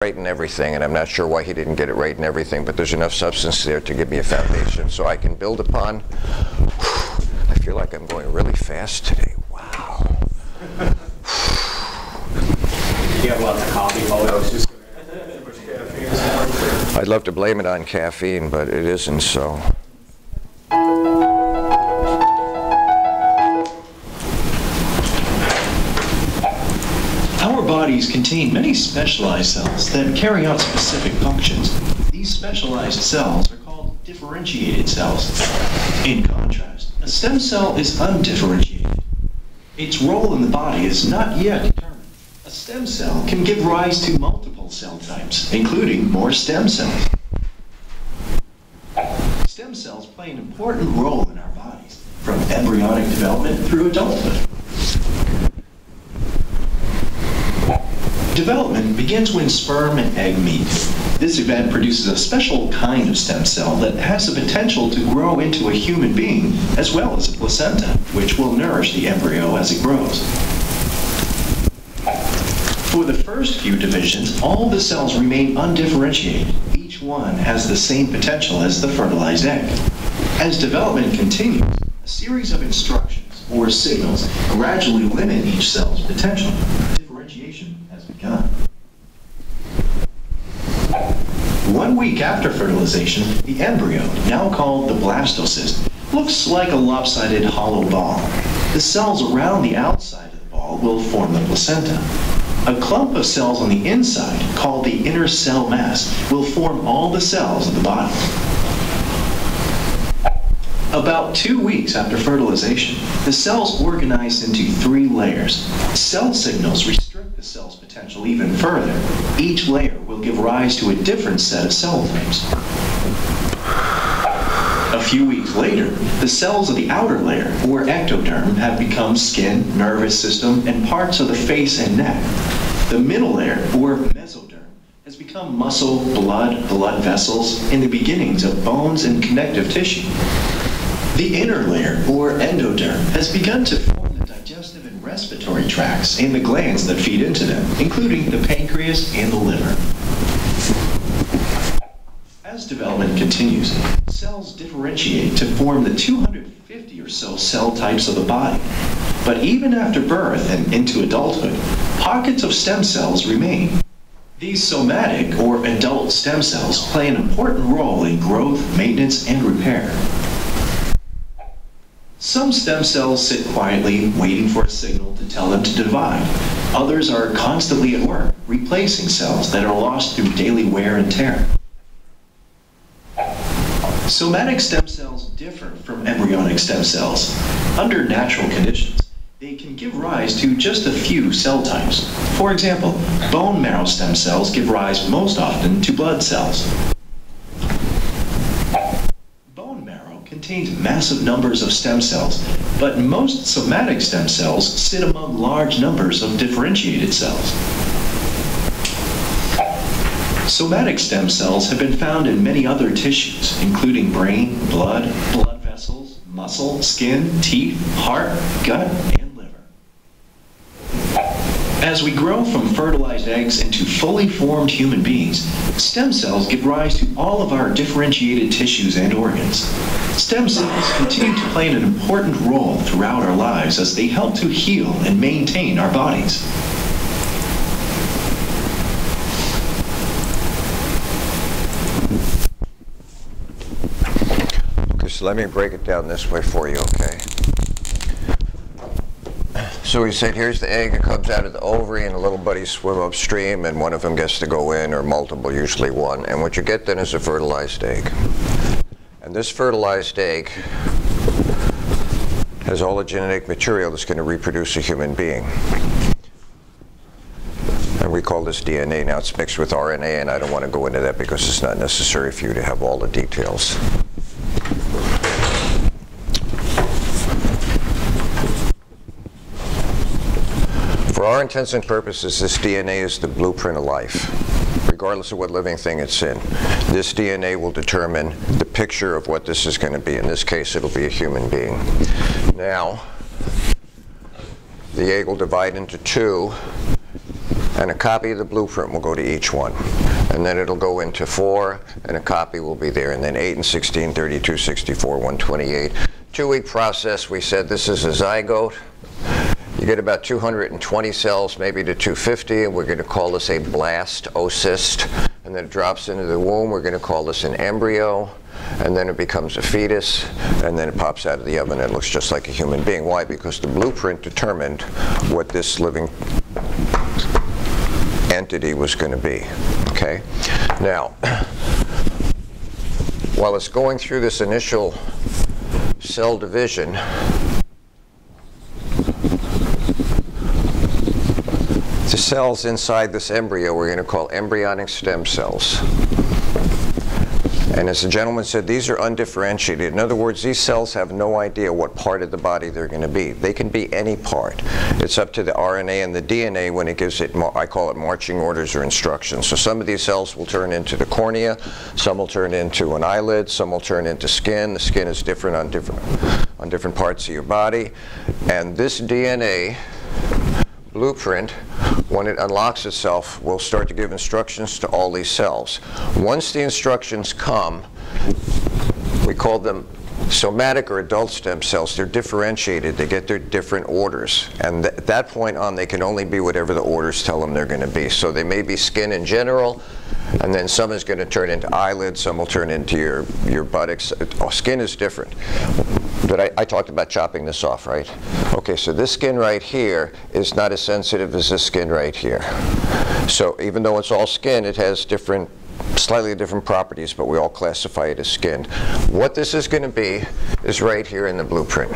right in everything, and I'm not sure why he didn't get it right in everything, but there's enough substance there to give me a foundation so I can build upon. I feel like I'm going really fast today. Wow. You have lots of coffee photos. I'd love to blame it on caffeine, but it isn't so. Our bodies contain many specialized cells that carry out specific functions. These specialized cells are called differentiated cells. In contrast, a stem cell is undifferentiated. Its role in the body is not yet determined. A stem cell can give rise to multiple cell types, including more stem cells. Stem cells play an important role in our bodies, from embryonic development through adulthood. Development begins when sperm and egg meet. This event produces a special kind of stem cell that has the potential to grow into a human being, as well as a placenta, which will nourish the embryo as it grows. For the first few divisions, all the cells remain undifferentiated. Each one has the same potential as the fertilized egg. As development continues, a series of instructions, or signals, gradually limit each cell's potential. Differentiation has begun. 1 week after fertilization, the embryo, now called the blastocyst, looks like a lopsided hollow ball. The cells around the outside of the ball will form the placenta. A clump of cells on the inside, called the inner cell mass, will form all the cells of the body. About 2 weeks after fertilization, the cells organize into 3 layers. Cell signals restrict the cell's potential even further. Each layer will give rise to a different set of cell types. A few weeks later, the cells of the outer layer, or ectoderm, have become skin, nervous system, and parts of the face and neck. The middle layer, or mesoderm, has become muscle, blood vessels, and the beginnings of bones and connective tissue. The inner layer, or endoderm, has begun to form the digestive and respiratory tracts and the glands that feed into them, including the pancreas and the liver. As development continues, cells differentiate to form the 250 or so cell types of the body. But even after birth and into adulthood, pockets of stem cells remain. These somatic, or adult stem cells, play an important role in growth, maintenance, and repair. Some stem cells sit quietly, waiting for a signal to tell them to divide. Others are constantly at work, replacing cells that are lost through daily wear and tear. Somatic stem cells differ from embryonic stem cells. Under natural conditions, they can give rise to just a few cell types. For example, bone marrow stem cells give rise most often to blood cells. Bone marrow contains massive numbers of stem cells, but most somatic stem cells sit among large numbers of differentiated cells. Somatic stem cells have been found in many other tissues, including brain, blood vessels, muscle, skin, teeth, heart, gut, and liver. As we grow from fertilized eggs into fully formed human beings, stem cells give rise to all of our differentiated tissues and organs. Stem cells continue to play an important role throughout our lives as they help to heal and maintain our bodies. So let me break it down this way for you, okay? So we said here's the egg, it comes out of the ovary, and the little buddies swim upstream, and one of them gets to go in, or multiple, usually one. And what you get then is a fertilized egg. And this fertilized egg has all the genetic material that's going to reproduce a human being. And we call this DNA. Now it's mixed with RNA, and I don't want to go into that because it's not necessary for you to have all the details. For our intents and purposes, this DNA is the blueprint of life, regardless of what living thing it's in. This DNA will determine the picture of what this is going to be. In this case, it'll be a human being. Now, the egg will divide into 2, and a copy of the blueprint will go to each one. And then it'll go into 4, and a copy will be there. And then 8 and 16, 32, 64, 128. 2-week process. We said this is a zygote. You get about 220 cells, maybe to 250, and we're going to call this a blastocyst. And then it drops into the womb. We're going to call this an embryo. And then it becomes a fetus, and then it pops out of the oven and it looks just like a human being. Why? Because the blueprint determined what this living entity was going to be. Okay? Now, while it's going through this initial cell division, the cells inside this embryo we're going to call embryonic stem cells. And as the gentleman said, these are undifferentiated. In other words, these cells have no idea what part of the body they're going to be. They can be any part. It's up to the RNA and the DNA when it gives it, I call it marching orders or instructions. So some of these cells will turn into the cornea, some will turn into an eyelid, some will turn into skin. The skin is different on different parts of your body. And this DNA blueprint, when it unlocks itself, will start to give instructions to all these cells. Once the instructions come, we call them somatic or adult stem cells. They're differentiated. They get their different orders. And at that point on, they can only be whatever the orders tell them they're going to be. So they may be skin in general, and then some is going to turn into eyelids, some will turn into your buttocks. Skin is different. But I talked about chopping this off, right? Okay, so this skin right here is not as sensitive as this skin right here. So even though it's all skin, it has slightly different properties, but we all classify it as skin. What this is going to be is right here in the blueprint.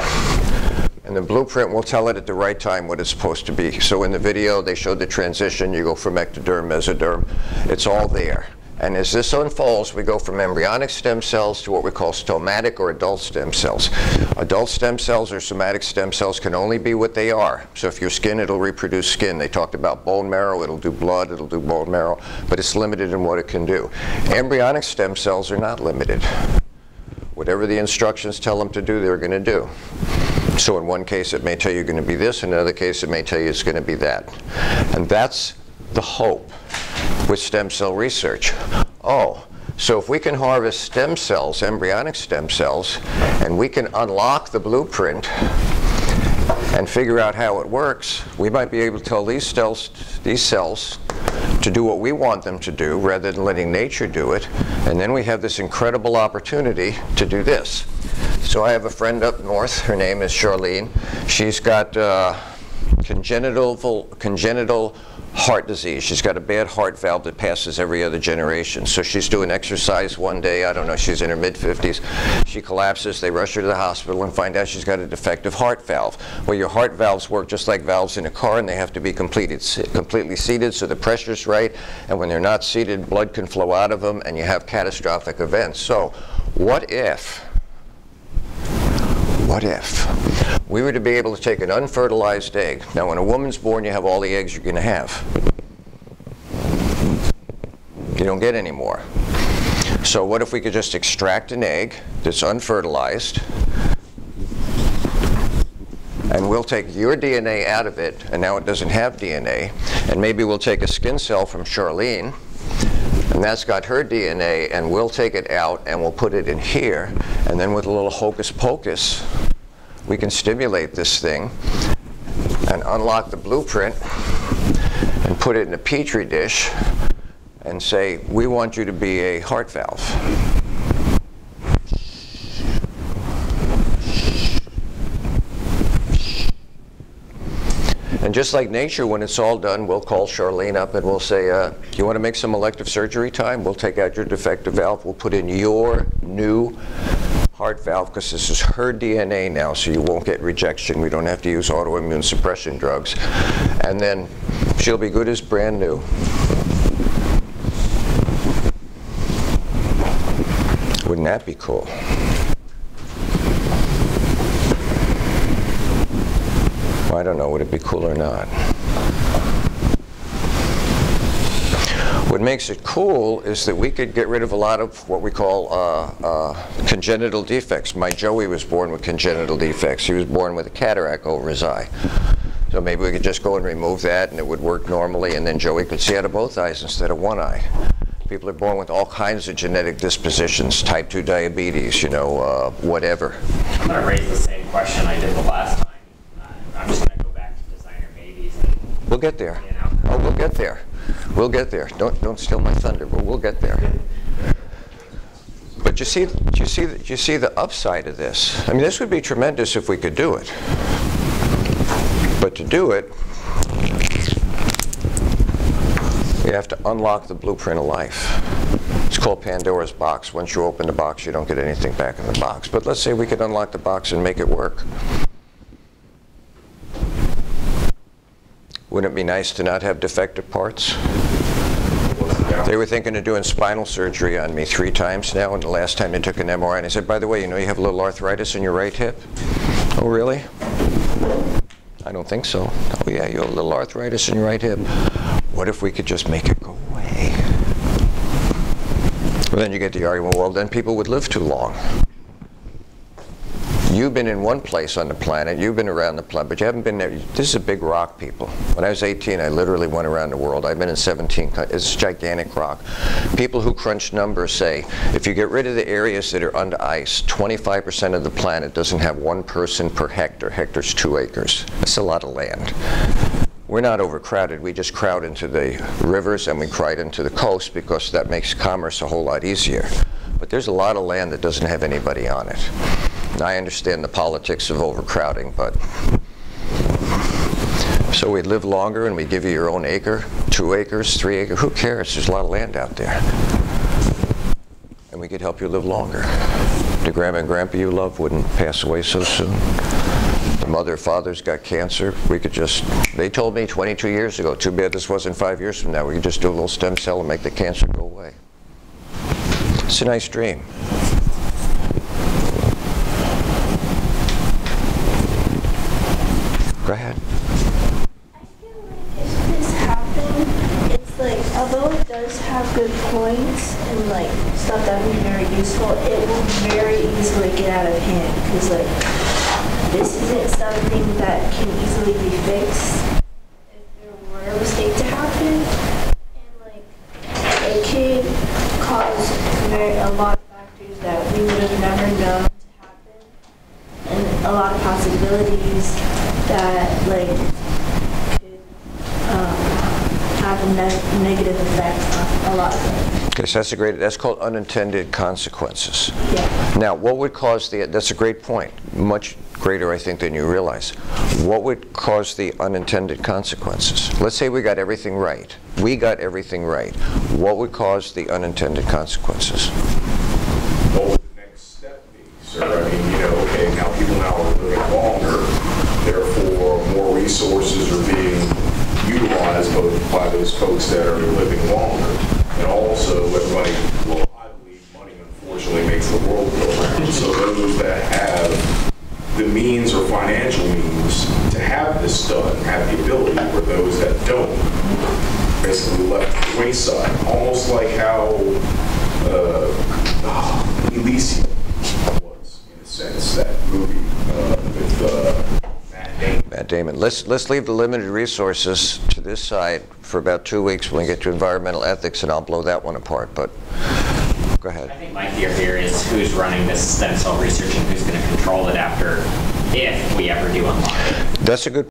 And the blueprint will tell it at the right time what it's supposed to be. So in the video, they showed the transition. You go from ectoderm, mesoderm. It's all there. And as this unfolds, we go from embryonic stem cells to what we call stomatic or adult stem cells. Adult stem cells or somatic stem cells can only be what they are. So if you're skin, it'll reproduce skin. They talked about bone marrow. It'll do blood. It'll do bone marrow. But it's limited in what it can do. Embryonic stem cells are not limited. Whatever the instructions tell them to do, they're going to do. So in one case, it may tell you you're going to be this. In another case, it may tell you it's going to be that. And that's the hope with stem cell research. Oh, so if we can harvest stem cells, embryonic stem cells, and we can unlock the blueprint and figure out how it works, we might be able to tell these cells to do what we want them to do rather than letting nature do it. And then we have this incredible opportunity to do this. So I have a friend up north. Her name is Charlene. She's got congenital heart disease. She's got a bad heart valve that passes every other generation. So she's doing exercise one day, I don't know, she's in her mid-50s. She collapses, they rush her to the hospital and find out she's got a defective heart valve. Well, your heart valves work just like valves in a car, and they have to be completely seated so the pressure's right, and when they're not seated, blood can flow out of them and you have catastrophic events. So what if we were to be able to take an unfertilized egg? Now, when a woman's born, you have all the eggs you're going to have. You don't get any more. So what if we could just extract an egg that's unfertilized, and we'll take your DNA out of it, and now it doesn't have DNA, and maybe we'll take a skin cell from Charlene, and that's got her DNA, and we'll take it out and we'll put it in here, and then with a little hocus pocus, we can stimulate this thing and unlock the blueprint and put it in a petri dish and say, we want you to be a heart valve. And just like nature, when it's all done, we'll call Charlene up and we'll say, do you want to make some elective surgery time? We'll take out your defective valve. We'll put in your new heart valve, because this is her DNA now, so you won't get rejection. We don't have to use autoimmune suppression drugs. And then she'll be good as brand new. Wouldn't that be cool? I don't know, would it be cool or not? What makes it cool is that we could get rid of a lot of what we call congenital defects. My Joey was born with congenital defects. He was born with a cataract over his eye. So maybe we could just go and remove that and it would work normally, and then Joey could see out of both eyes instead of one eye. People are born with all kinds of genetic dispositions, type 2 diabetes, you know, whatever. I'm going to raise the same question I did the last time. I'm just going to go back to designer babies. And, we'll get there. you know. Oh, we'll get there. We'll get there. Don't steal my thunder, but we'll get there. But you see the upside of this. I mean, this would be tremendous if we could do it. But to do it, we have to unlock the blueprint of life. It's called Pandora's box. Once you open the box, you don't get anything back in the box. But let's say we could unlock the box and make it work. Wouldn't it be nice to not have defective parts? They were thinking of doing spinal surgery on me 3 times now, and the last time they took an MRI, and I said, by the way, you know you have a little arthritis in your right hip? Oh, really? I don't think so. Oh, yeah, you have a little arthritis in your right hip. What if we could just make it go away? Well, then you get the argument, well, then people would live too long. You've been in one place on the planet, you've been around the planet, but you haven't been there. This is a big rock, people. When I was 18, I literally went around the world. I've been in 17 countries. It's a gigantic rock. People who crunch numbers say, if you get rid of the areas that are under ice, 25% of the planet doesn't have 1 person per hectare. Hectare's 2 acres. That's a lot of land. We're not overcrowded. We just crowd into the rivers and we crowd into the coast because that makes commerce a whole lot easier. But there's a lot of land that doesn't have anybody on it. I understand the politics of overcrowding, but so we live longer and we give you your own acre, 2 acres, 3 acres, who cares? There's a lot of land out there. And we could help you live longer. The grandma and grandpa you love wouldn't pass away so soon. The mother or father's got cancer. We could just, they told me 22 years ago, too bad this wasn't 5 years from now, we could just do a little stem cell and make the cancer go away. It's a nice dream. Go ahead. I feel like if this happened, it's like, although it does have good points and like stuff that would be very useful, it will very easily get out of hand because like this isn't something that can easily be fixed if there were a mistake to happen, and like it could cause a lot of factors that we would have never known to happen, and a lot of possibilities that like could have a negative effect on a lot of things. Okay, so that's called unintended consequences. Yeah. Now, what would cause that's a great point, much greater, I think, than you realize. What would cause the unintended consequences? Let's say we got everything right. We got everything right. What would cause the unintended consequences? What would the next step be, sir? I mean, you know, okay, now people now are living longer, therefore more resources are being utilized both by those folks that are living longer, and also everybody, well, I believe money unfortunately makes the world go round. So those that have the means or financial means to have this done have the ability, for those that don't, basically left to the wayside. Almost like how Elysium was, in a sense, that movie with Matt Damon. Let's leave the limited resources to this side for about 2 weeks when we get to environmental ethics, and I'll blow that one apart. But go ahead. I think my fear here is who's running this stem cell research and who's going to control it after, if we ever do unlock it. That's a good